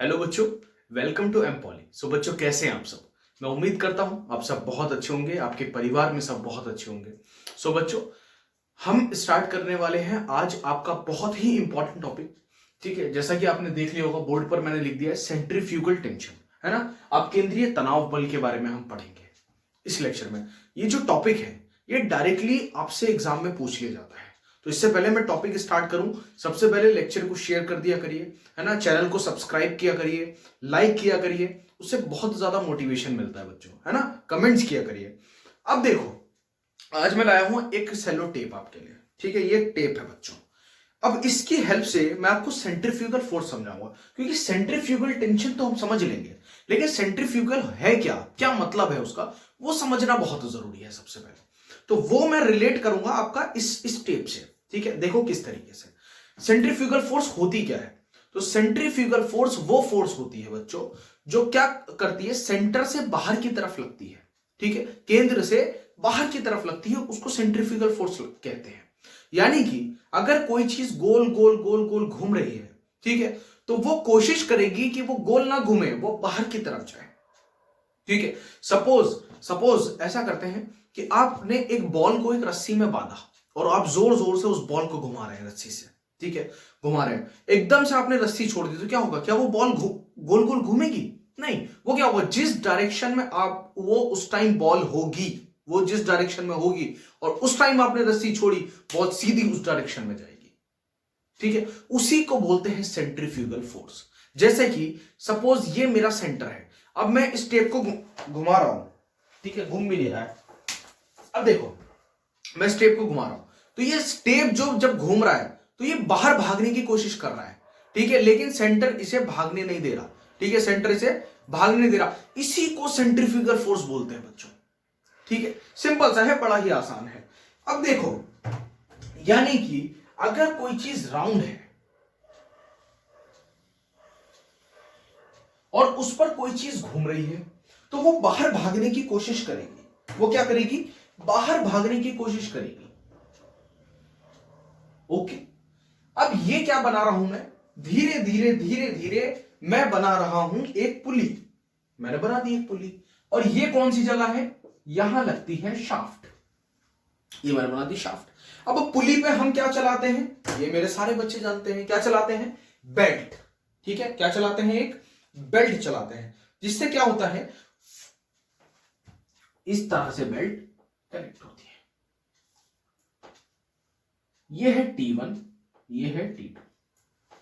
Hello बच्चों, welcome to M poly. सो बच्चों, कैसे हैं आप सब? मैं उम्मीद करता हूं आप सब बहुत अच्छे होंगे, आपके परिवार में सब बहुत अच्छे होंगे। सो बच्चों, हम स्टार्ट करने वाले हैं आज आपका बहुत ही इंपॉर्टेंट टॉपिक। ठीक है, जैसा कि आपने देख लिया होगा बोर्ड पर मैंने लिख दिया है सेंट्रीफ्यूगल टेंशन, है ना। अब केंद्रीय तनाव बल के बारे में हम पढ़ेंगे इस लेक्चर में। ये जो टॉपिक है ये डायरेक्टली आपसे एग्जाम में पूछ लिया जाता है। तो इससे पहले मैं टॉपिक स्टार्ट करूं, सबसे पहले लेक्चर को शेयर कर दिया करिए, है ना। चैनल को सब्सक्राइब किया करिए, लाइक किया करिए, उससे बहुत ज्यादा मोटिवेशन मिलता है बच्चों, है ना। कमेंट्स किया करिए। अब देखो, आज मैं लाया हूं एक सेलो टेप आपके लिए। ठीक है, ये टेप है बच्चों। अब इसकी हेल्प से मैं आपको सेंट्रीफ्यूगल फोर्स समझाऊंगा, क्योंकि सेंट्रीफ्यूगल टेंशन तो हम समझ लेंगे, लेकिन सेंट्रीफ्यूगल है क्या, क्या मतलब है उसका, वो समझना बहुत जरूरी है सबसे पहले। तो वो मैं रिलेट करूंगा आपका इस टेप से। ठीक है, देखो किस तरीके से सेंट्रीफ्यूगल फोर्स होती क्या है। तो सेंट्रीफ्यूगल फोर्स वो फोर्स होती है बच्चों जो क्या करती है, सेंटर से बाहर की तरफ लगती है। ठीक है, केंद्र से बाहर की तरफ लगती है, उसको सेंट्रीफ्यूगल फोर्स कहते हैं। यानी कि अगर कोई चीज गोल गोल गोल गोल घूम रही है, ठीक है, तो वो कोशिश करेगी कि वो गोल ना घूमे, वो बाहर की तरफ जाए। ठीक है, सपोज सपोज ऐसा करते हैं कि आपने एक बॉल को एक रस्सी में बांधा और आप जोर जोर से उस बॉल को घुमा रहे हैं रस्सी से। ठीक है, घुमा रहे हैं, एकदम से आपने रस्सी छोड़ दी तो क्या होगा? क्या वो बॉल गोल गोल घूमेगी? नहीं। वो क्या होगा, जिस डायरेक्शन में आप वो उस टाइम बॉल होगी, वो जिस डायरेक्शन में होगी और उस टाइम आपने रस्सी छोड़ी, बॉल सीधी उस डायरेक्शन में जाएगी। ठीक है, उसी को बोलते हैं सेंट्रीफ्यूगल फोर्स। जैसे कि सपोज ये मेरा सेंटर है, अब मैं इस टेप को घुमा रहा हूं। ठीक है, घूम भी नहीं रहा है। अब देखो, मैं इस टेप को घुमा रहा हूं, तो ये टेप जो जब घूम रहा है तो ये बाहर भागने की कोशिश कर रहा है। ठीक है, लेकिन सेंटर इसे भागने नहीं दे रहा। ठीक है, सेंटर इसे भागने नहीं दे रहा। इसी को सेंट्रीफ्यूगल फोर्स बोलते हैं बच्चों। ठीक है, सिंपल सा है, बड़ा ही आसान है। अब देखो, यानी कि अगर कोई चीज राउंड है और उस पर कोई चीज घूम रही है, तो वो बाहर भागने की कोशिश करेगी। वो क्या करेगी? बाहर भागने की कोशिश करेगी। ओके, अब ये क्या बना रहा हूं मैं? धीरे धीरे धीरे धीरे मैं बना रहा हूं एक पुली। मैंने बना दी एक पुली, और ये कौन सी जगह है? यहां लगती है शाफ्ट। ये मैंने बना दी शाफ्ट। अब पुली पे हम क्या चलाते हैं? ये मेरे सारे बच्चे जानते हैं, क्या चलाते हैं? बेल्ट। ठीक है, क्या चलाते हैं? एक बेल्ट चलाते हैं, जिससे क्या होता है, इस तरह से बेल्ट कनेक्ट होती है। ये है T1, ये है T2।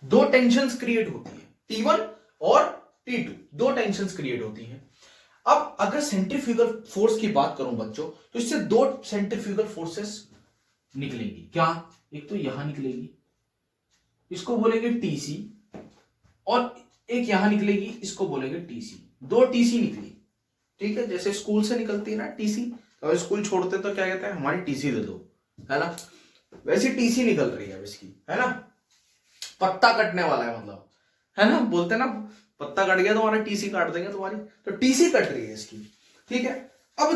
दो टेंशंस क्रिएट होती है, T1 और T2, दो टेंशंस क्रिएट होती हैं। अब अगर सेंट्रीफ्यूगल फोर्स की बात करूं बच्चों, तो इससे दो सेंट्रीफ्यूगल फोर्सेस निकलेगी। क्या? एक तो यहां निकलेगी, इसको बोलेंगे TC, और एक यहां निकलेगी, इसको बोलेंगे TC। दो TC निकली। ठीक है, जैसे स्कूल से निकलती है ना TC, तो स्कूल छोड़ते तो क्या कहते हैं, हमारी TC दे दो, है ना। वैसी TC निकल रही है इसकी, है ना। पत्ता कटने वाला है मतलब, है ना, बोलते ना पत्ता कट गया तो हमारा TC काट देंगे तुम्हारी, तो TC कट रही है इसकी। ठीक है, अब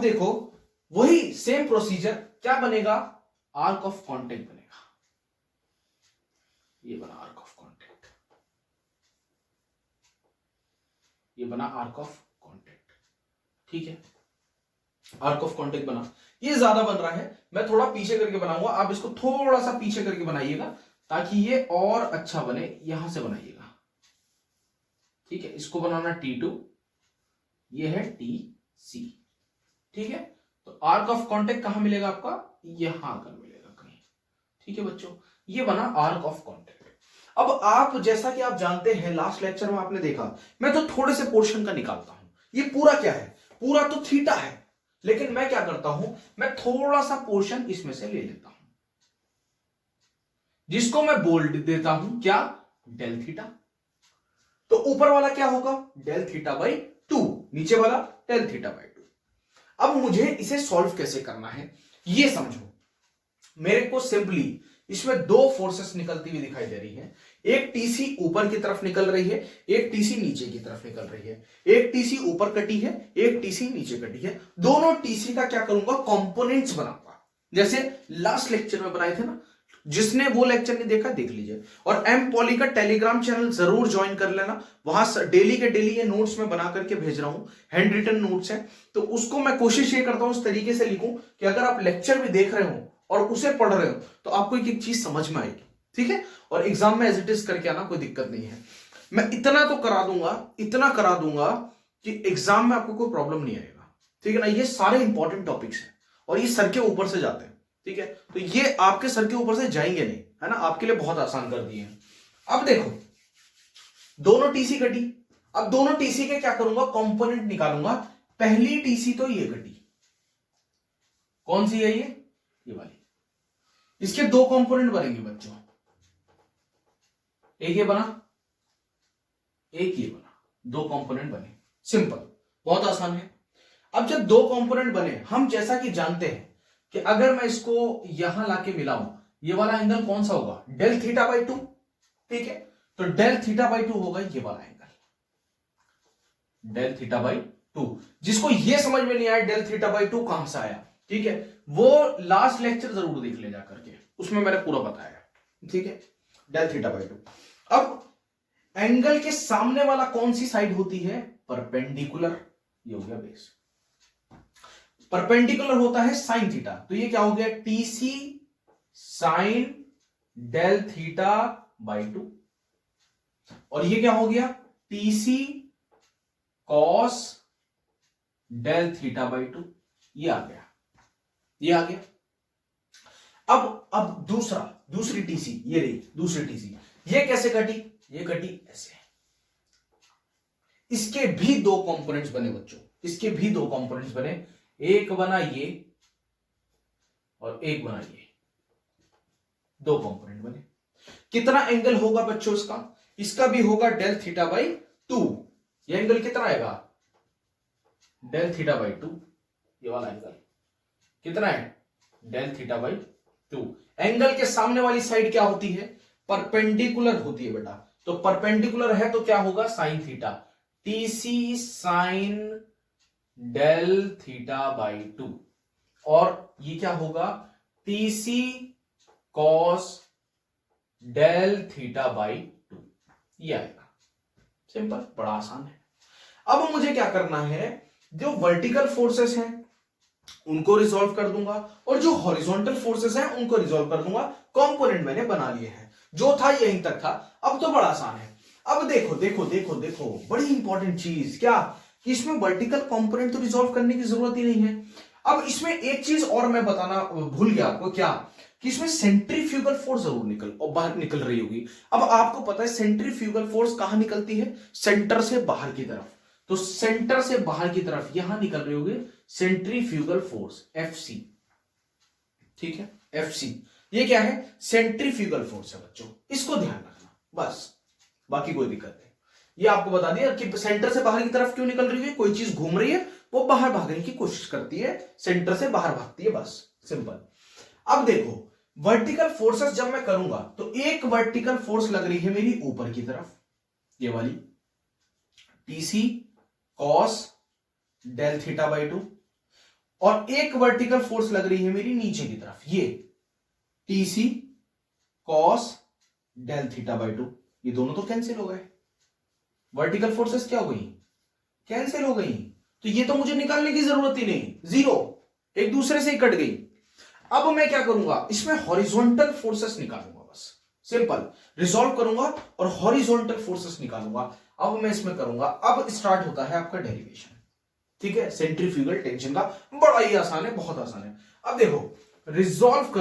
देखो वही सेम प्रोसीजर क्या बनेगा? आर्क ऑफ कॉन्टेक्ट बनेगा। ये बना आर्क ऑफ कॉन्टेक्ट, ये बना आर्क ऑफ कॉन्टेक्ट। ठीक है, आर्क ऑफ कॉन्टेक्ट बना। ये ज्यादा बन रहा है, मैं थोड़ा पीछे करके बनाऊंगा, आप इसको थोड़ा सा पीछे करके बनाइएगा ताकि ये और अच्छा बने। यहां से बनाइएगा। ठीक है, इसको बनाना T2, ये है TC। ठीक है, तो आर्क ऑफ कॉन्टेक्ट कहां मिलेगा आपका? यहां कर मिलेगा कहीं। ठीक है बच्चों, ये बना आर्क ऑफ कॉन्टेक्ट। अब आप, जैसा कि आप जानते हैं, लास्ट लेक्चर में आपने देखा, मैं तो थोड़े से पोर्शन का निकालता हूं। ये पूरा क्या है? पूरा तो थीटा है, लेकिन मैं क्या करता हूं, मैं थोड़ा सा पोर्शन इसमें से ले लेता हूं, जिसको मैं बोल देता हूं क्या? Del theta. तो ऊपर वाला क्या होगा? डेल थीटा बाई 2, नीचे वाला डेल थीटा बाई 2। अब मुझे इसे सॉल्व कैसे करना है ये समझो। मेरे को सिंपली इसमें दो फोर्सेस निकलती हुई दिखाई दे रही है। एक TC ऊपर की तरफ निकल रही है, एक TC नीचे की तरफ निकल रही है। एक TC ऊपर कटी है, एक TC नीचे कटी है। दोनों TC का क्या करूंगा? कंपोनेंट्स बनाऊंगा, जैसे लास्ट लेक्चर में बनाए थे ना, जिसने वो लेक्चर नहीं देखा देख लीजिए। और एम पॉली का टेलीग्राम चैनल जरूर ज्वाइन कर लेना, वहां डेली के डेली ये नोट्स मैं बना करके भेज रहा हूं, हैंड रिटन नोट्स है। तो उसको मैं कोशिश ये करता हूं उस तरीके से लिखूं कि अगर आप लेक्चर भी देख रहे हो और उसे पढ़ रहे हो तो आपको एक एक चीज समझ में आएगी, ठीक है। और एग्जाम में एज इट इज करके आना, कोई दिक्कत नहीं है। मैं इतना तो करा दूंगा, इतना करा दूंगा कि एग्जाम में आपको कोई प्रॉब्लम नहीं आएगा, ठीक है ना। ये सारे इंपॉर्टेंट टॉपिक्स हैं और ये सर के ऊपर से जाते हैं, ठीक है। तो ये आपके सर के ऊपर से जाएंगे नहीं, है ना, आपके लिए बहुत आसान कर दिए हैं। अब देखो दोनों टीसी कटी, अब दोनों टीसी के क्या करूंगा, कंपोनेंट निकालूंगा। पहली टीसी तो ये कटी, कौन सी है ये वाली। इसके दो कंपोनेंट बनेंगे बच्चों, एक ये बना, एक ये बना, दो कंपोनेंट बने, सिंपल, बहुत आसान है। अब जब दो कंपोनेंट बने, हम जैसा कि जानते हैं कि अगर मैं इसको यहां लाके मिलाऊं, ये वाला एंगल कौन सा होगा, डेल थीटा बाई 2, ठीक है। तो डेल थीटा बाई 2 होगा ये वाला एंगल, डेल थीटा बाई 2। जिसको ये समझ में नहीं आया डेल थीटा बाई 2 कहां से आया, ठीक है, वो लास्ट लेक्चर जरूर देख ले जा करके, उसमें मैंने पूरा बताया, ठीक है, डेल थीटा बाई 2। अब एंगल के सामने वाला कौन सी साइड होती है, परपेंडिकुलर, ये हो गया बेस। परपेंडिकुलर होता है साइन थीटा, तो ये क्या हो गया, TC sine del theta by 2। और ये क्या हो गया, TC cos del theta by 2, ये आ गया, ये आ गया। अब दूसरी टीसी, ये रही दूसरी टीसी, ये कैसे कटी, ये कटी ऐसे। इसके भी दो कंपोनेंट्स बने बच्चों, इसके भी दो कंपोनेंट्स बने, एक बना ये और एक बना ये, दो कंपोनेंट बने। कितना एंगल होगा बच्चों इसका, इसका भी होगा डेल थीटा बाई 2। ये एंगल कितना आएगा, डेल थीटा बाई 2, ये वाला एंगल कितना है, डेल थीटा बाई 2। एंगल के सामने वाली साइड क्या होती है, परपेंडिकुलर होती है बेटा, तो परपेंडिकुलर है तो क्या होगा, sine theta, TC sine del theta by 2। और ये क्या होगा, TC cos del theta by 2, ये आएगा, सिंपल, बड़ा आसान है। अब मुझे क्या करना है, जो वर्टिकल फोर्सेस हैं उनको रिजॉल्व कर दूंगा और जो हॉरिजॉन्टल फोर्सेस हैं उनको रिजॉल्व कर दूंगा। कंपोनेंट मैंने बना लिए हैं, जो था यहीं तक था, अब तो बड़ा आसान है। अब देखो देखो देखो देखो, बड़ी इंपॉर्टेंट चीज क्या, कि इसमें वर्टिकल कंपोनेंट तो रिजॉल्व करने की जरूरत ही नहीं है। अब इसमें एक चीज और मैं बताना भूल गया आपको, क्या, कि इसमें सेंट्रीफ्यूगल फोर्स जरूर बाहर निकल रही होगी। अब आपको पता है सेंट्रीफ्यूगल फोर्स कहां निकलती है, सेंटर से बाहर की तरफ, तो सेंटर से बाहर की तरफ यहां निकल रही होगी सेंट्रीफ्यूगल फोर्स, एफसी, ठीक है, एफसी। ये क्या है, सेंट्रीफ्यूगल फोर्स है बच्चों, इसको ध्यान रखना बस, बाकी कोई दिक्कत नहीं। ये आपको बता दिया कि सेंटर से बाहर की तरफ क्यों निकल रही है, कोई चीज घूम रही है, वो बाहर भागने की कोशिश करती है, सेंटर से बाहर भागती है, बस सिंपल। अब देखो वर्टिकल फोर्सेस जब मैं करूंगा तो एक वर्टिकल फोर्स लग रही है मेरी ऊपर की तरफ, ये वाली, TC cos del theta by 2, और एक वर्टिकल फोर्स लग रही है मेरी नीचे की तरफ, ये TC cos del theta by 2। ये दोनों तो कैंसिल हो गए, वर्टिकल फोर्सेस क्या हो गई, कैंसिल हो गई, तो ये तो मुझे निकालने की जरूरत ही नहीं, जीरो, एक दूसरे से ही कट गई। अब मैं क्या करूंगा, इसमें हॉरिजॉन्टल फोर्सेस निकालूंगा, बस सिंपल, रिजॉल्व करूंगा और हॉरिजॉन्टल फोर्सेस निकालूंगा। अब मैं इसमें करूंगा, अब स्टार्ट होता है आपका डेरिवेशन, ठीक है, सेंट्रीफ्यूगल टेंशन का, बड़ा ही आसान है, बहुत आसान है। अब देखो रिजॉल्व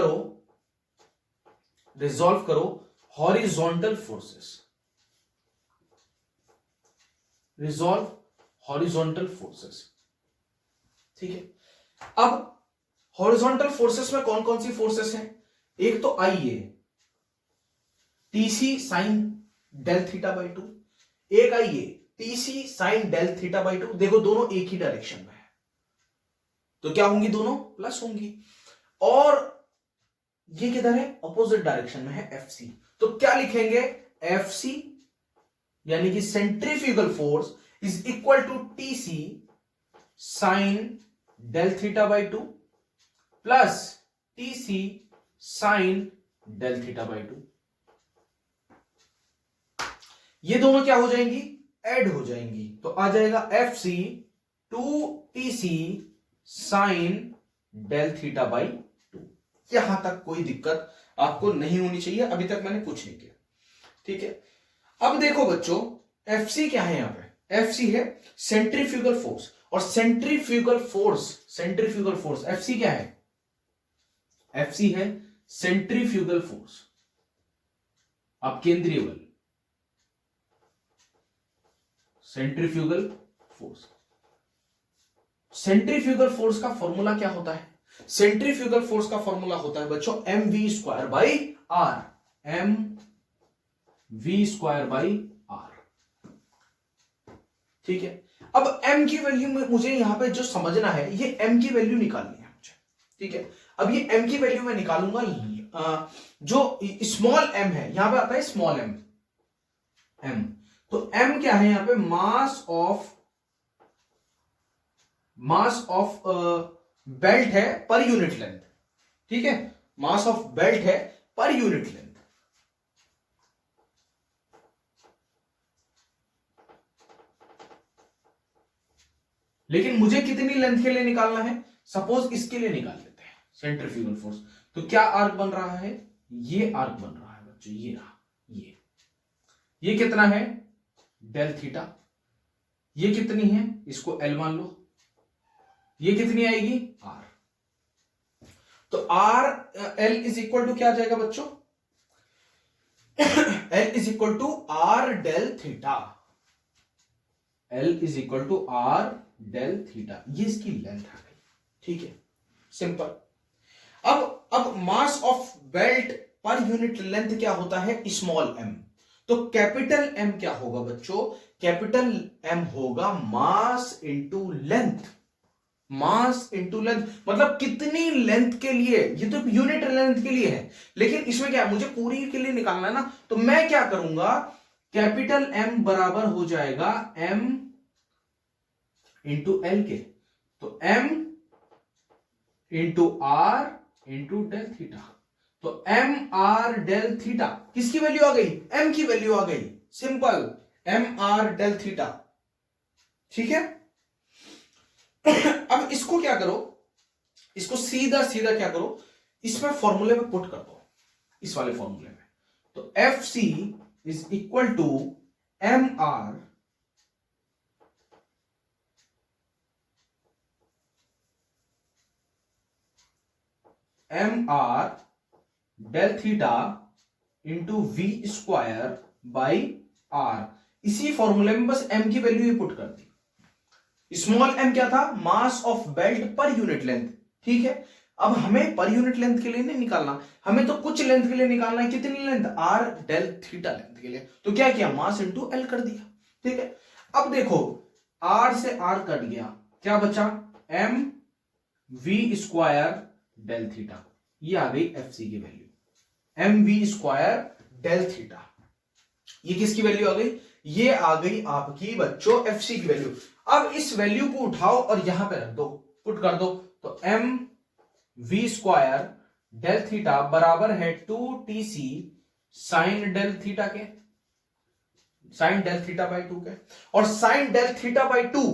करो horizontal forces, resolve horizontal forces, ठीक है। अब हॉरिजॉन्टल फोर्सेस में कौन कौन सी फोर्सेस हैं, एक तो आई है TC sine del theta by 2, एक आई है TC sine del theta by 2। देखो दोनों एक ही डायरेक्शन में है, तो क्या होंगी, दोनों प्लस होंगी। और ये किधर है, अपोजिट डायरेक्शन में है, एफसी। तो क्या लिखेंगे, एफसी यानी कि centrifugal force is equal to TC sine del theta by 2 plus TC sine del theta by 2। ये दोनों क्या हो जाएंगी, ऐड हो जाएंगी, तो आ जाएगा F C 2TC sine del theta by 2। यहां तक कोई दिक्कत आपको नहीं होनी चाहिए, अभी तक मैंने कुछ नहीं किया, ठीक है। अब देखो बच्चों, एफ सी क्या है, यहां पे एफ सी है सेंट्रीफ्यूगल फोर्स, और सेंट्रीफ्यूगल फोर्स एफ सी क्या है, एफ सी है सेंट्रीफ्यूगल फोर्स, अब केंद्रीय बल, सेंट्रीफ्यूगल फोर्स। सेंट्रीफ्यूगल फोर्स का फॉर्मूला क्या होता है, सेंट्रीफ्यूगल फोर्स का फॉर्मूला होता है बच्चों M V square by R, M V square by R, ठीक है। अब m की वैल्यू में मुझे यहां पे जो समझना है, ये m की वैल्यू निकालनी है मुझे, ठीक है। अब ये m की वैल्यू मैं निकालूंगा, जो स्मॉल m है, यहां पे आता है स्मॉल m, तो m क्या है यहां पे, मास ऑफ बेल्ट है पर यूनिट लेंथ, ठीक है, मास ऑफ बेल्ट है पर यूनिट लेंथ। लेकिन मुझे कितनी लेंथ के लिए निकालना है, सपोज इसके लिए निकाल लेते हैं सेंट्रीफ्यूगल फोर्स, तो क्या आर्क बन रहा है, ये आर्क बन रहा है बच्चों, ये रहा, ये कितना है डेल थीटा, ये कितनी है, इसको एल मान लो, ये कितनी आएगी आर, तो R L is equal to क्या आ जाएगा बच्चों, L is equal to R del theta, L is equal to R del theta, ये इसकी लेंथ आ गई, ठीक है, सिंपल। अब मास ऑफ बेल्ट पर यूनिट लेंथ क्या होता है, स्मॉल m, तो कैपिटल M क्या होगा बच्चों, कैपिटल M होगा mass into length, mass into length, मतलब कितनी लेंथ के लिए, ये तो यूनिट लेंथ के लिए है, लेकिन इसमें क्या है, मुझे पूरी के लिए निकालना है ना, तो मैं क्या करूंगा, कैपिटल M बराबर हो जाएगा M इंटू एल के, तो M into R into del theta, तो एम आर डेल थीटा किसकी वैल्यू आ गई, m की वैल्यू आ गई, simple, M R del theta, ठीक है। अब इसको क्या करो, इसको सीधा सीधा क्या करो, इसमें फॉर्मूले में पुट कर दो, इस वाले फॉर्मूले में, तो F C is equal to M R del theta into V square by R, इसी फॉर्मूले में बस m की वैल्यू ही पुट कर दी। स्मॉल m क्या था, मास ऑफ बेल्ट पर यूनिट लेंथ, ठीक है। अब हमें पर यूनिट लेंथ के लिए नहीं निकालना, हमें तो कुछ लेंथ के लिए निकालना है, कितनी length, r del theta length के लिए, तो क्या किया, मास इंटू l कर दिया, ठीक है। अब देखो r से r कट गया, क्या बचा, m v square del theta, ये आ गई एफ सी की value, M V square del theta, ये किसकी वैल्यू आ गई, ये आ गई आपकी बच्चों एफ सी की वैल्यू। अब इस वैल्यू को उठाओ और यहां पे रख दो, पुट कर दो, तो M V square del theta बराबर है 2TC साइन डेल थीटा के, साइन डेल थीटा बाई 2 के, और साइन डेल थीटा बाई 2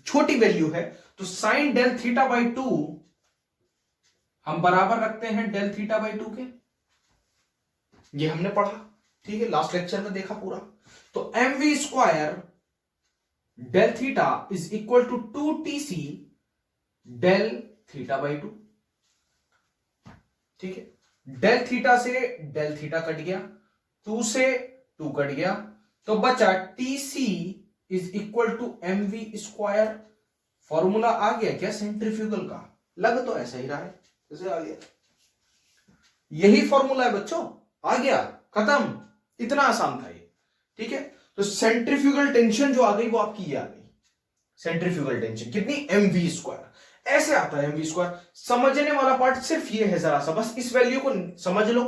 छोटी वैल्यू है, तो साइन डेल थीटा बाई 2 हम बराबर रखते हैं डेल थीटा बाई 2 के, ये हमने पढ़ा, ठीक है, लास्ट लेक्चर में देखा पूरा, तो M V square del theta is equal to 2TC del theta by 2, ठीक है। डेल थीटा से डेल थीटा कट गया, 2 से 2 कट गया, तो बचा TC is equal to M V square, formula आ गया क्या सेंट्रीफ्यूगल का, लग तो ऐसा ही रहा है जैसे आ गया, यही फॉर्मूला है बच्चों, आ गया, खत्म, इतना आसान था ये, ठीक है। तो सेंट्रीफ्यूगल टेंशन जो आ गई वो आपकी ये आ गई, सेंट्रीफ्यूगल टेंशन कितनी, एम वी स्क्वायर, ऐसे आता है एम वी स्क्वायर। समझने वाला पार्ट सिर्फ ये है, जरा सा बस इस वैल्यू को समझ लो,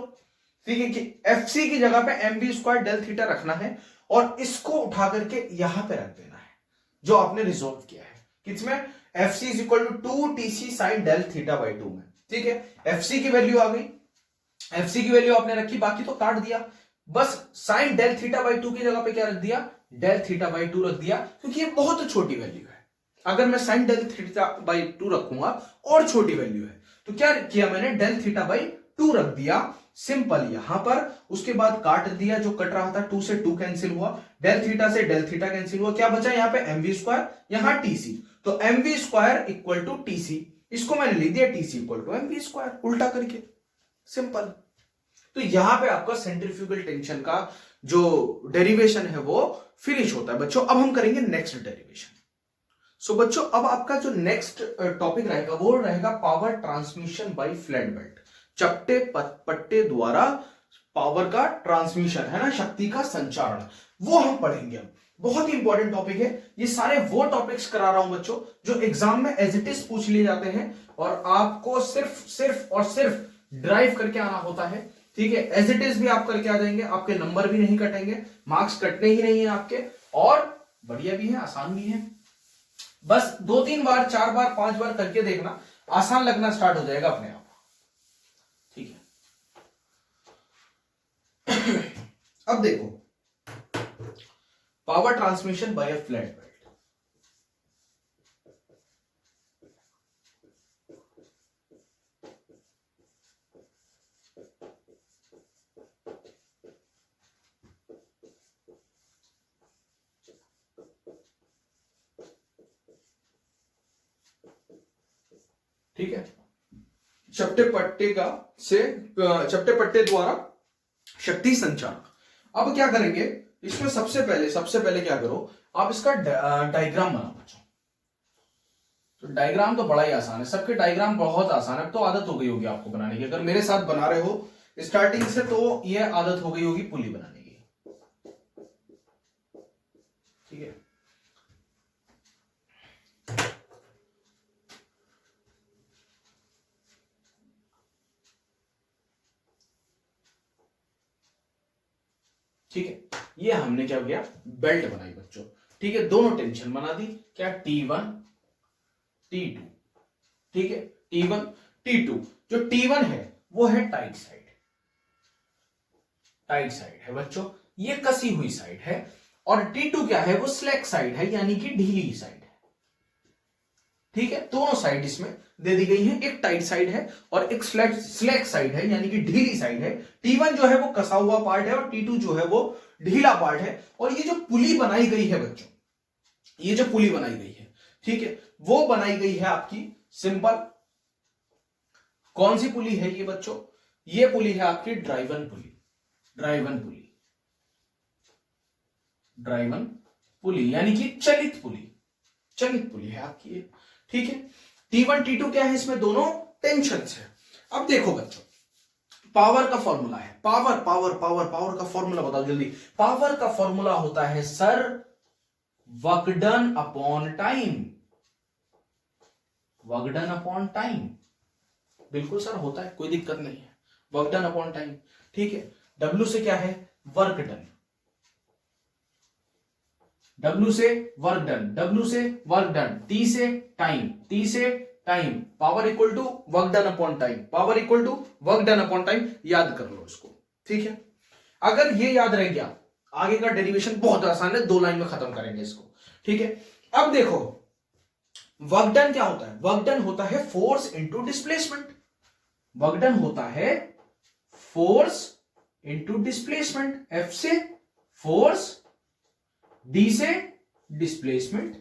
ठीक है, कि एफ सी की जगह पे M V square del theta रखना है, और इसको उठा करके यहां पे रख देना है, जो आपने रिजोल्व किया है, किसमें, F C is equal to 2TC sine del theta by 2 में, ठीक है। एफ सी की वैल्यू आ गई, एफसी की वैल्यू आपने रखी, बाकी तो काट दिया, बस साइन डेल थीटा बाई 2 की जगह पे क्या रख दिया, डेल थीटा बाई 2 रख दिया, क्योंकि ये बहुत छोटी वैल्यू है। अगर मैं साइन डेल थीटा बाई 2 रखूंगा और छोटी वैल्यू है, तो क्या किया मैंने, डेल थीटा बाई 2 रख दिया, सिंपल यहां पर। उसके बाद काट दिया, जो कट रहा था 2 से 2 कैंसिल हुआ, डेल थीटा से डेल थीटा कैंसिल हुआ, क्या बचा यहां पे एमवी स्क्वायर, यहां टीसी, तो MV square equal to TC, इसको मैंने लिख दिया TC equal to MV square, उल्टा करके, सिंपल। तो यहां पे आपका सेंट्रीफ्यूगल टेंशन का जो डेरिवेशन है वो फिनिश होता है बच्चों। अब हम करेंगे नेक्स्ट डेरिवेशन। सो बच्चों, अब आपका जो नेक्स्ट टॉपिक रहेगा वो रहेगा power transmission by flat belt, चपटे पट्टे द्वारा पावर का ट्रांसमिशन, है ना, शक्ति का संचारण, वो हम पढ़ेंगे। अब बहुत ही इंपॉर्टेंट टॉपिक है ये, सारे वो टॉपिक्स करा रहा हूं बच्चों जो एग्जाम में एज इट इज पूछ लिए जाते हैं और आपको सिर्फ और सिर्फ ड्राइव करके आना होता है, ठीक है। एज इट इज भी आप करके आ जाएंगे, आपके नंबर भी नहीं कटेंगे, मार्क्स कटने ही नहीं है आपके, और बढ़िया भी है, आसान भी है। बस 2-3 बार 4 बार 5 बार करके देखना, आसान लगना स्टार्ट हो जाएगा अपने आप, ठीक है। अब देखो, power transmission by a flat belt, ठीक है। चपटे पट्टे द्वारा शक्ति संचार। अब क्या करेंगे इसमें, सबसे पहले क्या करो, आप इसका डायग्राम बनाओ बच्चों। तो डायग्राम तो बड़ा ही आसान है, सबके डायग्राम बहुत आसान है, अब तो आदत हो गई होगी आपको बनाने की, अगर मेरे साथ बना रहे हो स्टार्टिंग से तो ये आदत हो गई होगी पुली बनाने की, ठीक है। ठीक है, ये हमने क्या किया, बेल्ट बनाई बच्चों, ठीक है। दोनों टेंशन बना दी, क्या, T1 T2, ठीक है, T1 T2। जो T1 है वो है टाइट साइड है बच्चों, ये कसी हुई साइड है, और T2 क्या है, वो स्लैक साइड है, यानी कि ढीली साइड है, ठीक है। दोनों साइड इसमें दे दी गई है, एक टाइट साइड है और एक स्लैक साइड है, यानी कि ढीली साइड है। T1 जो है वो कसा हुआ पार्ट है और T2 जो है वो ढीला पार्ट है। और ये जो पुली बनाई गई है बच्चों, ये जो पुली बनाई गई है, ठीक है, वो बनाई गई है आपकी सिंपल, कौन सी पुली है ये बच्चों, ये पुली है आपकी ड्राइवन पुली, यानी कि चलित पुली है आपकी ये, ठीक है। T1 T2 क्या है, इसमें दोनों टेंशन है। अब देखो बच्चों, पावर का फॉर्मूला है, पावर का फॉर्मूला बताओ जल्दी। पावर का फॉर्मूला होता है sir work done upon time, बिल्कुल सर होता है, कोई दिक्कत नहीं है, वर्क डन अपॉन टाइम, ठीक है। W से क्या है, वर्क डन, W से वर्क डन, T से time, power equal to work done upon time, याद कर लो इसको, ठीक है। अगर ये याद रह गया, आगे का डेरिवेशन बहुत आसान है, 2 लाइन में खत्म करेंगे इसको, ठीक है। अब देखो वर्क डन क्या होता है, वर्क डन होता है फोर्स इंटू डिस्प्लेसमेंट, F से फोर्स, D से डिस्प्लेसमेंट,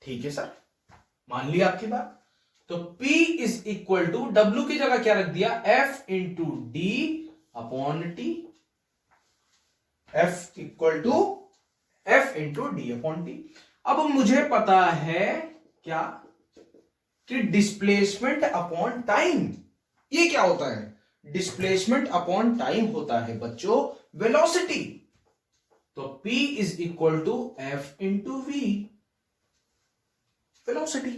ठीक है सर, मान लिया आपकी बात। तो P is equal to, W की जगह क्या रख दिया, F into D upon T, F equal to F into D upon T। अब मुझे पता है क्या, कि डिस्प्लेसमेंट अपॉन टाइम, ये क्या होता है, डिस्प्लेसमेंट अपॉन टाइम होता है बच्चों वेलोसिटी। तो P is equal to F into V, velocity.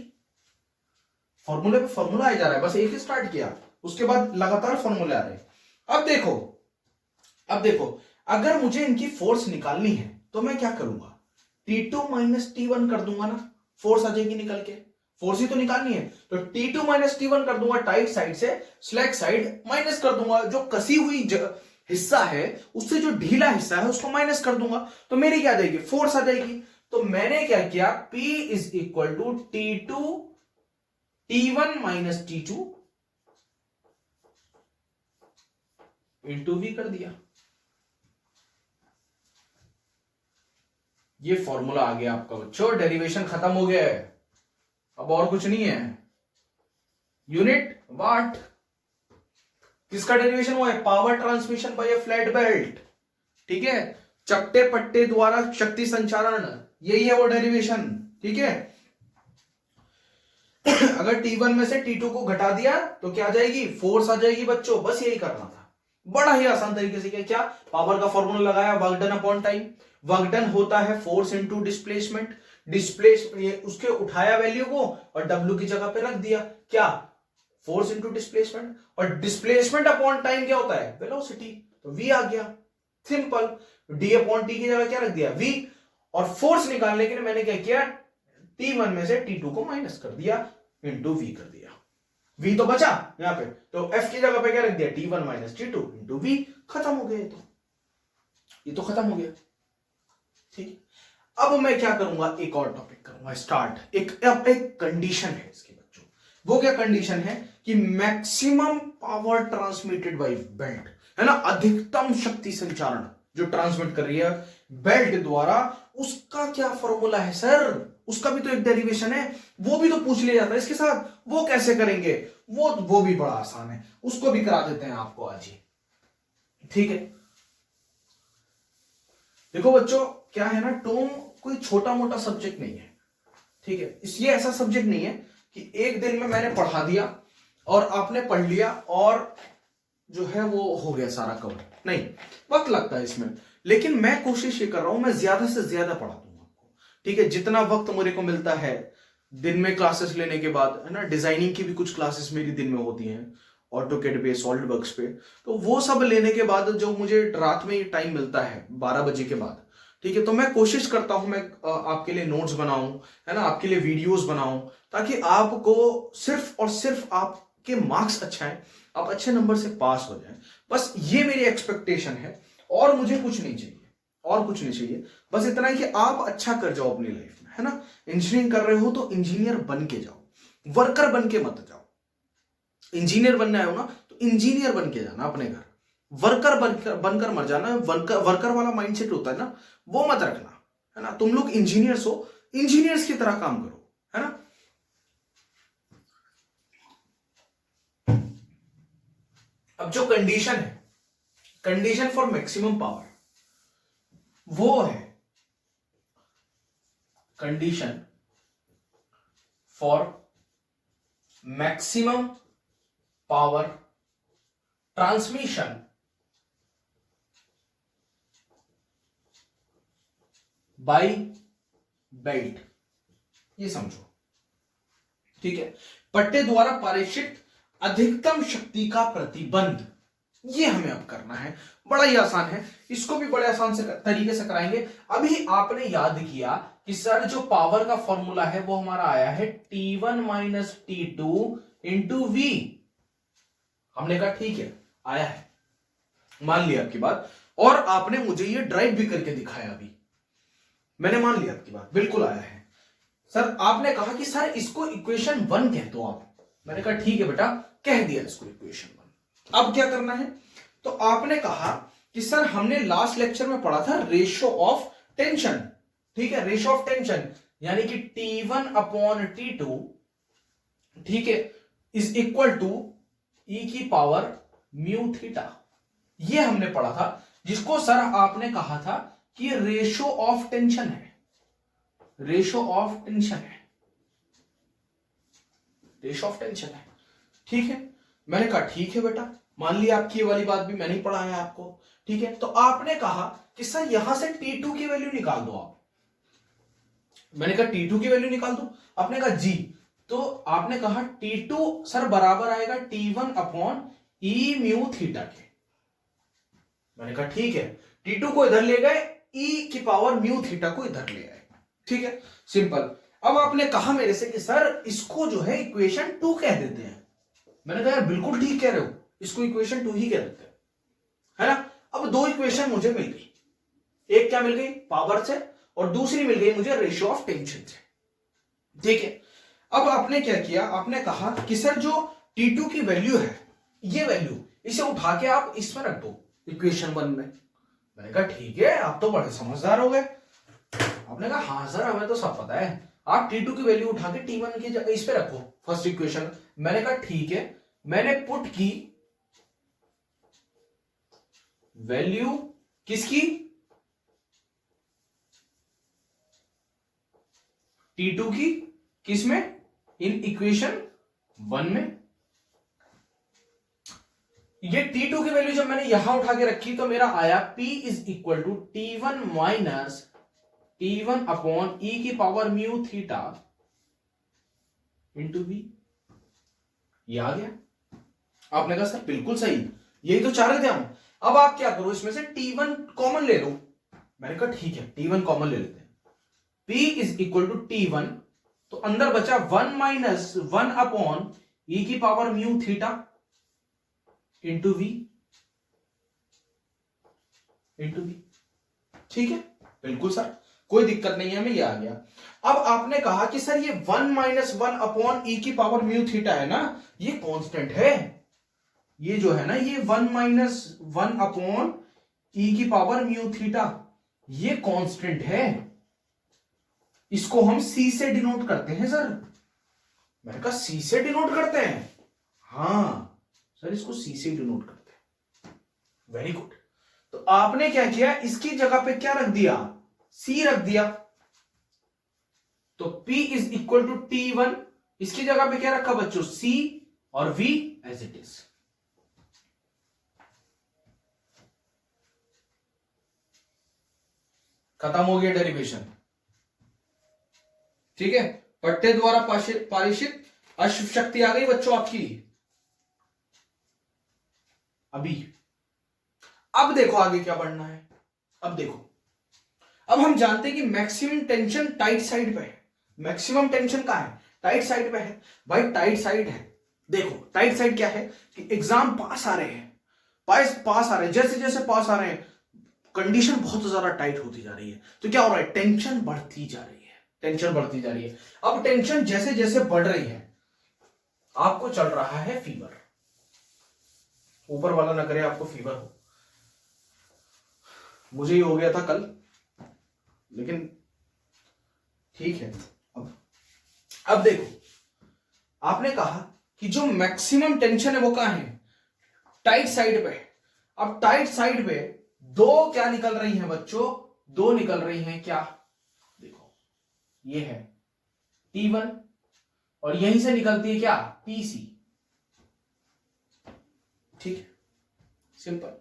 फॉर्मूले पे फॉर्मूला आ जा रहा है, बस एक ही स्टार्ट किया, उसके बाद लगातार फॉर्मूले आ रहे हैं। अब देखो अगर मुझे इनकी फोर्स निकालनी है तो मैं क्या करूंगा, T2 माइनस T1 कर दूंगा ना, फोर्स आ जाएगी निकल के, फोर्स ही तो निकालनी है। तो T2 माइनस T1 कर दूंगा, टाइट साइड से स्लैक साइड माइनस कर दूंगा, जो कसी हुई हिस्सा है उससे जो ढीला हिस्सा है उसको माइनस कर दूंगा, तो मेरी क्या आ जाएगी, फोर्स आ जाएगी। तो मैंने क्या किया, P is equal to T2 T1 minus T2 into V कर दिया। ये फॉर्मूला आ गया आपका बच्चों, डेरिवेशन खत्म हो गया है, अब और कुछ नहीं है। यूनिट वाट, किसका डेरिवेशन हुआ है, पावर ट्रांसमिशन बाय ए फ्लैट बेल्ट, ठीक है, चपटे पट्टे द्वारा शक्ति संचारण, यही है वो डेरिवेशन, ठीक है। अगर T1 में से T2 को घटा दिया तो क्या आ जाएगी, फोर्स आ जाएगी बच्चों, बस यही करना था, बड़ा ही आसान तरीके से। क्या पावर का फॉर्मूला लगाया, work done upon time, work done होता है फोर्स इनटू डिस्प्लेसमेंट, उसके उठाया वैल्यू को और W की जगह पे रख दिया, क्या, फोर्स इनटू डिस्प्लेसमेंट, और डिस्प्लेसमेंट अपॉन टाइम क्या होता है, वेलोसिटी, तो V आ गया, सिंपल। D अपॉन T की जगह क्या रख दिया, V, और फोर्स निकालने के लिए मैंने क्या किया, T1 में से T2 को माइनस कर दिया, इंटू V कर दिया, V तो बचा यहां पे, तो F की जगह पे क्या रख दिया, T1 minus T2 into V, खत्म हो गया। ये तो खत्म हो गया, ठीक। अब मैं क्या करूंगा, एक और टॉपिक करूंगा स्टार्ट। अब एक कंडीशन है इसकी बच्चों, वो क्या कंडीशन है कि maximum power transmitted by belt, है ना, अधिकतम शक्ति संचारण जो ट्रांसमिट कर रही है बेल्ट द्वारा, उसका क्या फॉर्मूला है सर, उसका भी तो एक डेरिवेशन है, वो भी तो पूछ लिया जाता है इसके साथ, वो कैसे करेंगे, वो भी बड़ा आसान है, उसको भी करा देते हैं आपको आज ही, ठीक है। देखो बच्चों क्या है ना, टोम कोई छोटा मोटा सब्जेक्ट नहीं है, ठीक है, इसलिए ऐसा सब्जेक्ट नहीं है कि एक दिन में मैंने पढ़ा दिया और आपने पढ़ लिया और जो है वो हो गया सारा कवर, नहीं, वक्त लगता है इसमें, लेकिन मैं कोशिश ये कर रहा हूं मैं ज्यादा से ज्यादा पढ़ा दूंगा आपको, ठीक है, जितना वक्त मेरे को मिलता है दिन में क्लासेस लेने के बाद, है ना, डिजाइनिंग की भी कुछ क्लासेस मेरी दिन में होती हैं, ऑटोकैड पे, सॉलिड वर्क्स पे, तो वो सब लेने के बाद जो मुझे रात में टाइम मिलता है 12 बजे के बाद, ठीक है, तो मैं कोशिश करता हूं मैं आपके लिए नोट्स बनाऊं, है ना, आपके लिए वीडियोस बनाऊं, ताकि आपको सिर्फ और सिर्फ आपके मार्क्स अच्छा है, आप अच्छे नंबर से पास हो जाएं, बस ये मेरी एक्सपेक्टेशन है, और मुझे कुछ नहीं चाहिए, और कुछ नहीं चाहिए, बस इतना है कि आप अच्छा कर जाओ अपनी लाइफ में, है ना। इंजीनियरिंग कर रहे हो तो इंजीनियर बन के जाओ, वर्कर बन के मत जाओ। इंजीनियर बनना है हो ना तो इंजीनियर बन के जाना अपने घर, वर्कर बनकर मर जाना, वर्कर वाला माइंडसेट होता है ना, वो मत रखना, है ना। तुम लोग इंजीनियर्स हो, इंजीनियर्स की तरह काम करो, है ना। अब जो कंडीशन है, कंडीशन फॉर मैक्सिमम पावर, वो है condition for maximum power transmission by belt, ये समझो, ठीक है, पट्टे द्वारा पारेषित अधिकतम शक्ति का प्रतिबंध, ये हमें अब करना है, बड़ा ही आसान है, इसको भी बड़े आसान से तरीके से कराएंगे। अभी आपने याद किया कि सर जो पावर का फॉर्मूला है वो हमारा आया है T1 minus T2 into V, हमने कहा ठीक है आया है, मान लिया आपकी बात, और आपने मुझे ये ड्राइव भी करके दिखाया, अभी मैंने मान लिया आपकी बात, बिल्कुल आया है। सर आपने कहा कि सर इसको इक्वेशन 1 कह दो आप, मैंने कहा ठीक है बेटा, कह दिया इसको इक्वेशन 1। अब क्या करना है, तो आपने कहा कि सर हमने लास्ट लेक्चर में पढ़ा था रेशियो ऑफ टेंशन, ठीक है, रेशियो ऑफ टेंशन यानी कि T1 अपॉन T2, ठीक है, इज इक्वल टू E की पावर म्यू थीटा, ये हमने पढ़ा था, जिसको सर आपने कहा था कि रेशियो ऑफ टेंशन है, रेशियो ऑफ टेंशन है, रेशियो ऑफ टेंशन है, ठीक है। मैंने कहा ठीक है बेटा, मान लिया आपकी ये वाली बात भी मैंने ही पढ़ाया आपको, ठीक है। तो आपने कहा कि सर यहां से T2 की वैल्यू निकाल दो आप, मैंने कहा T2 की वैल्यू निकाल दो, आपने कहा जी, तो आपने कहा T2 सर बराबर आएगा T1 अपॉन ई म्यू थीटा के, मैंने कहा ठीक है, T2 को इधर ले गए, E की पावर म्यू थीटा को इधर ले आए, ठीक है, सिंपल। अब आपने कहा मेरे से कि सर इसको जो है इक्वेशन 2 कह देते हैं। मैंने कहा यार बिल्कुल ठीक कह रहे हो, इसको इक्वेशन 2 ही कह देते हैं, है ना। अब दो इक्वेशन मुझे मिल गई, एक क्या मिल गई, पावर से, और दूसरी मिल गई मुझे रेशियो ऑफ टेंशन से। ठीक है, अब आपने क्या किया, आपने कहा कि सर जो T2 की वैल्यू है, ये वैल्यू इसे उठा के आप इसमें रख दो इक्वेशन 1 में। मैंने कहा ठीक है, आप तो बड़े समझदार हो गए। आपने कहा हाँ सर हमें तो सब पता है, आप T2 की वैल्यू उठा के T1 की जगह इस पे रखो फर्स्ट इक्वेशन। मैंने कहा ठीक है, मैंने पुट की वैल्यू किसकी, T2 की, किसमें, इन इक्वेशन 1 में। ये T2 की वैल्यू जब मैंने यहां उठा के रखी तो मेरा आया P is equal to T1 minus T1 upon E की power mu theta into V। ये आ गया। आपने कहा सर बिल्कुल सही, यही तो चाह रहे थे हम। अब आप क्या करो, इसमें से T1 कॉमन ले लो। मैंने कहा ठीक है, T1 कॉमन ले लेते हैं। P is equal to T1, तो अंदर बचा 1 माइनस 1 अपॉन E की power mu theta into V। ठीक है, बिल्कुल सर, कोई दिक्कत नहीं है, हमें ये आ गया। अब आपने कहा कि सर ये 1 माइनस 1 अपॉन E की पावर म्यू थीटा है ना, ये कांस्टेंट है। ये जो है ना, ये 1 माइनस 1 अपॉन E की पावर म्यू थीटा, ये कांस्टेंट है। इसको हम C से डिनोट करते हैं सर। मैंने कहा C से डिनोट करते हैं, हाँ सर इसको C से डिनोट करते हैं। Very good. तो आपने क्या किया, इसकी जगह पे क्या रख दिया, C रख दिया। तो P is equal to T1, इसकी जगह पे क्या रखा बच्चों, C, और V एज इट इज। खत्म हो गया डेरिवेशन। ठीक है, पट्टे द्वारा पारिषित अश्व शक्ति आ गई बच्चों आपकी। अभी अब देखो आगे क्या बढ़ना है। अब देखो, अब हम जानते हैं कि मैक्सिमम टेंशन टाइट साइड पे है। मैक्सिमम टेंशन कहां है, टाइट साइड पे है। भाई टाइट साइड है, देखो टाइट साइड क्या है कि एग्जाम पास आ रहे हैं, पास आ रहे हैं, जैसे जैसे पास आ रहे हैं कंडीशन बहुत ज्यादा टाइट होती जा रही है। तो क्या हो रहा है, टेंशन बढ़ती जा रही है, टेंशन बढ़ती जा रही है। अब टेंशन जैसे जैसे बढ़ रही है, आपको चल रहा है फीवर। ऊपर वाला ना करे आपको फीवर हो, मुझे ही हो गया था कल, लेकिन ठीक है। अब देखो, आपने कहा कि जो मैक्सिमम टेंशन है वो कहां है, टाइट साइड पे। अब टाइट साइड पे दो क्या निकल रही हैं बच्चों, दो निकल रही हैं क्या, देखो ये है T1 और यहीं से निकलती है क्या, TC। ठीक है, सिंपल।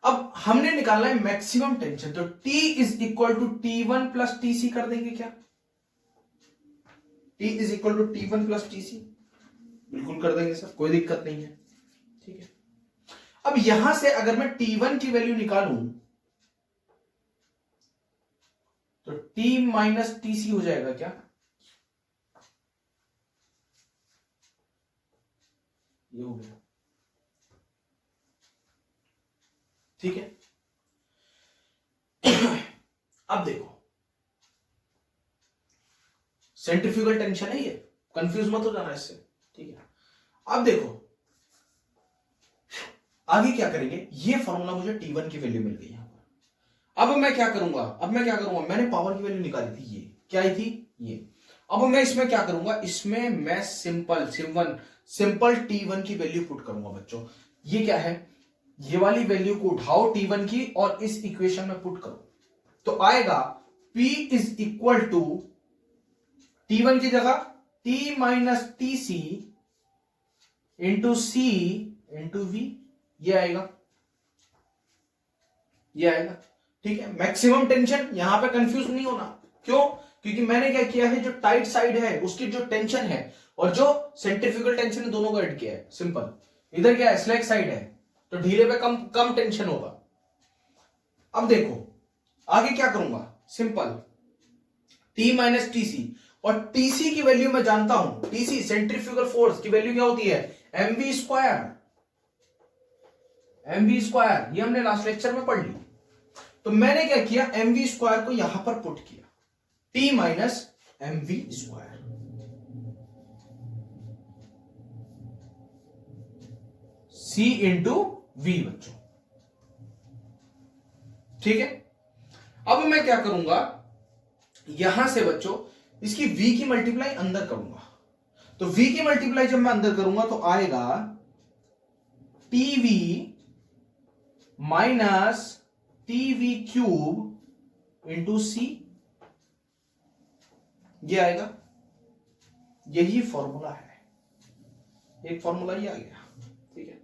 अब हमने निकालना है मैक्सिमम टेंशन, तो T is equal to T1 plus TC कर देंगे क्या, T is equal to T1 plus TC, बिल्कुल कर देंगे सर, कोई दिक्कत नहीं है। ठीक है, अब यहां से अगर मैं T1 की वैल्यू निकालूं तो T माइनस TC हो जाएगा क्या, ये हो गया। ठीक है, अब देखो सेंट्रीफ्यूगल टेंशन है ये, कंफ्यूज मत हो जाना इससे। ठीक है, अब देखो आगे क्या करेंगे, ये फॉर्मूला मुझे T1 की वैल्यू मिल गई यहां पर। अब मैं क्या करूंगा, मैंने पावर की वैल्यू निकाली थी, ये क्या आई थी, ये। अब मैं इसमें क्या करूंगा, इसमें मैं सिंपल T1 की वैल्यू पुट करूंगा बच्चों। ये क्या है, ये वाली वैल्यू को उठाओ T1 की और इस इक्वेशन में पुट करो, तो आएगा P is equal to T1 की जगह T minus TC into C into V, ये आएगा, ये आएगा। ठीक है, मैक्सिमम टेंशन, यहां पे कंफ्यूज नहीं होना। क्यों, क्योंकि मैंने क्या किया है, जो टाइट साइड है उसकी जो टेंशन है और जो सेंट्रीफ्यूगल टेंशन है दोनों को ऐड किया है, सिंपल। इधर क्या है, स्लैक साइड है, तो ढीले पे कम टेंशन होगा। अब देखो आगे क्या करूंगा, सिंपल T माइनस टीसी, और टीसी की वैल्यू मैं जानता हूं, टीसी सेंट्रीफ्यूगल फोर्स की वैल्यू क्या होती है, mv स्क्वायर, ये हमने लास्ट लेक्चर में पढ़ ली। तो मैंने क्या किया, mv स्क्वायर को यहां पर पुट किया, T minus mv square, C into V बच्चों, ठीक है। अब मैं क्या करूंगा, यहां से बच्चों इसकी v की मल्टीप्लाई अंदर करूंगा, तो v की मल्टीप्लाई जब मैं अंदर करूंगा तो आएगा tv minus tv cube into c, ये आएगा, यही फॉर्मूला है, एक फॉर्मूला ये आ गया, ठीक है।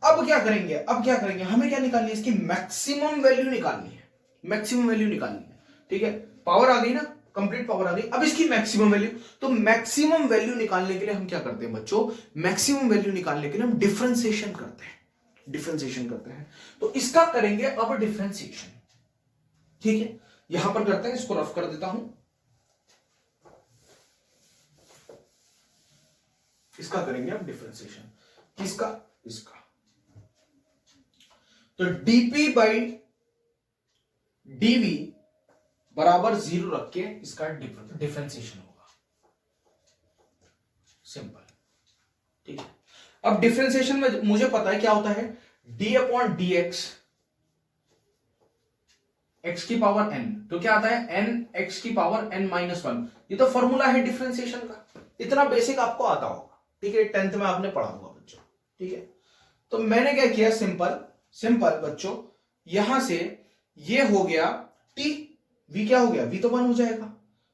अब क्या करेंगे, हमें क्या निकालनी है, इसकी मैक्सिमम वैल्यू निकालनी है, ठीक है। पावर आ गई ना, कंप्लीट पावर आ गई, अब इसकी मैक्सिमम वैल्यू, तो मैक्सिमम वैल्यू निकालने के लिए हम क्या करते हैं बच्चों, मैक्सिमम वैल्यू निकालने के लिए हम डिफरेंशिएशन करते हैं, तो इसका करेंगे अब डिफरेंशिएशन, ठीक है। यहां पर करते हैं, इसको रफ कर देता हूं, इसका करेंगे अब डिफरेंशिएशन, इसका, तो dp बाई dv बराबर 0 रख के इसका डिफरेंशिएशन होगा, सिंपल, ठीक है। अब डिफरेंशिएशन में मुझे पता है क्या होता है, d अपॉन dx, x की पावर n, तो क्या आता है n x की पावर n माइनस 1, ये तो फॉर्मूला है डिफरेंशिएशन का, इतना बेसिक आपको आता होगा, ठीक है, 10th में आपने पढ़ा होगा बच्चों, ठीक है। तो मैंने क्या किया, सिंपल बच्चों, यहां से ये हो गया t, v क्या हो गया, v तो 1 हो जाएगा,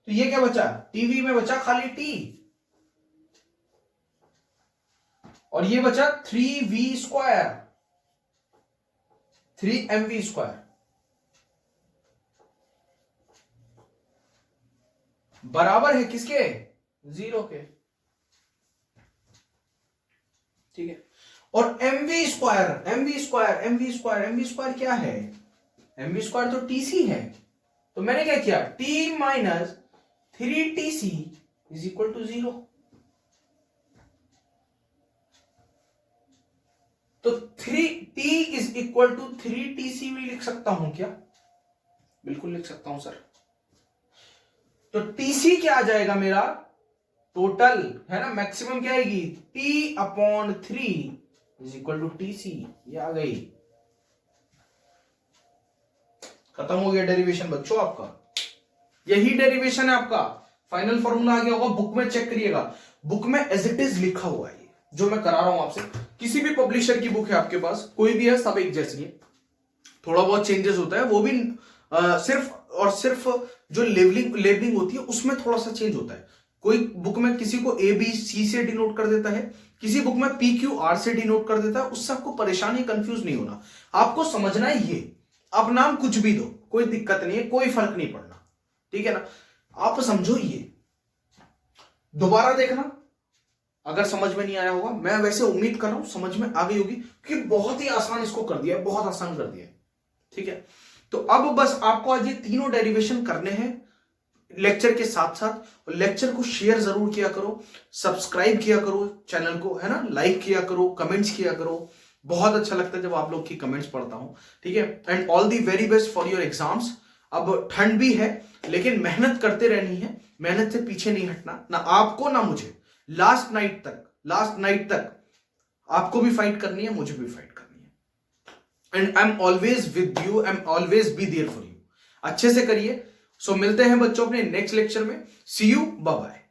तो ये क्या बचा, tv में बचा खाली t, और ये बचा 3v स्क्वायर, 3mv स्क्वायर बराबर है किसके, 0 के, ठीक है। और mv स्क्वायर क्या है, mv स्क्वायर तो tc है, तो मैंने क्या किया, t minus 3tc is equal to 0, तो 3t is equal to 3tc भी लिख सकता हूं क्या, बिल्कुल लिख सकता हूं सर। तो tc क्या आ जाएगा मेरा, टोटल है ना, मैक्सिमम क्या आएगी, t upon 3 is equal to tc, ये आ गई, खत्म हो गया डेरिवेशन बच्चों आपका, यही डेरिवेशन है आपका, फाइनल फॉर्मूला आ गया होगा, बुक में चेक करिएगा, बुक में एज इट इज लिखा हुआ है, जो मैं करा रहा हूं आपसे, किसी भी पब्लिशर की बुक है आपके पास, कोई भी है, सब एक जैसी है, थोड़ा बहुत चेंजेस होता है, वो भी सिर्फ जो लेबलिंग होती है उसमें थोड़ा सा चेंज होता है, कोई बुक में किसी को ABC से डिनोट कर देता है, किसी बुक में PQR से डिनोट कर देता है, उससे आपको परेशानी, कंफ्यूज नहीं होना, आपको समझना है ये, आप नाम कुछ भी दो, कोई दिक्कत नहीं है, कोई फर्क नहीं पड़ना, ठीक है ना, आप समझो ये, दोबारा देखना अगर समझ में नहीं आया होगा, मैं वैसे उम्मीद कर रहा हूं समझ में आ गई होगी, क्योंकि बहुत ही आसान इसको कर दिया है, बहुत आसान कर दिया है, ठीक है। तो अब बस आपको आज ये तीनों डेरिवेशन करने हैं लेक्चर के साथ साथ, और लेक्चर को शेयर जरूर किया करो, सब्सक्राइब किया करो चैनल को, है ना, लाइक किया करो, कमेंट्स किया करो, बहुत अच्छा लगता है जब आप लोग की कमेंट्स पढ़ता हूं, ठीक है। And all the very best for your exams. अब ठंड भी है, लेकिन मेहनत करते रहनी है, मेहनत से पीछे नहीं हटना, ना आपको ना मुझे, लास्ट नाइट तक आपको भी फाइट करनी है, मुझे भी फाइट करनी है, and I am always with you, I am always be there for you, अच्छे से करिए। सो मिलते हैं बच्चों अपने नेक्स्ट लेक्चर में, सी यू, बाय बाय।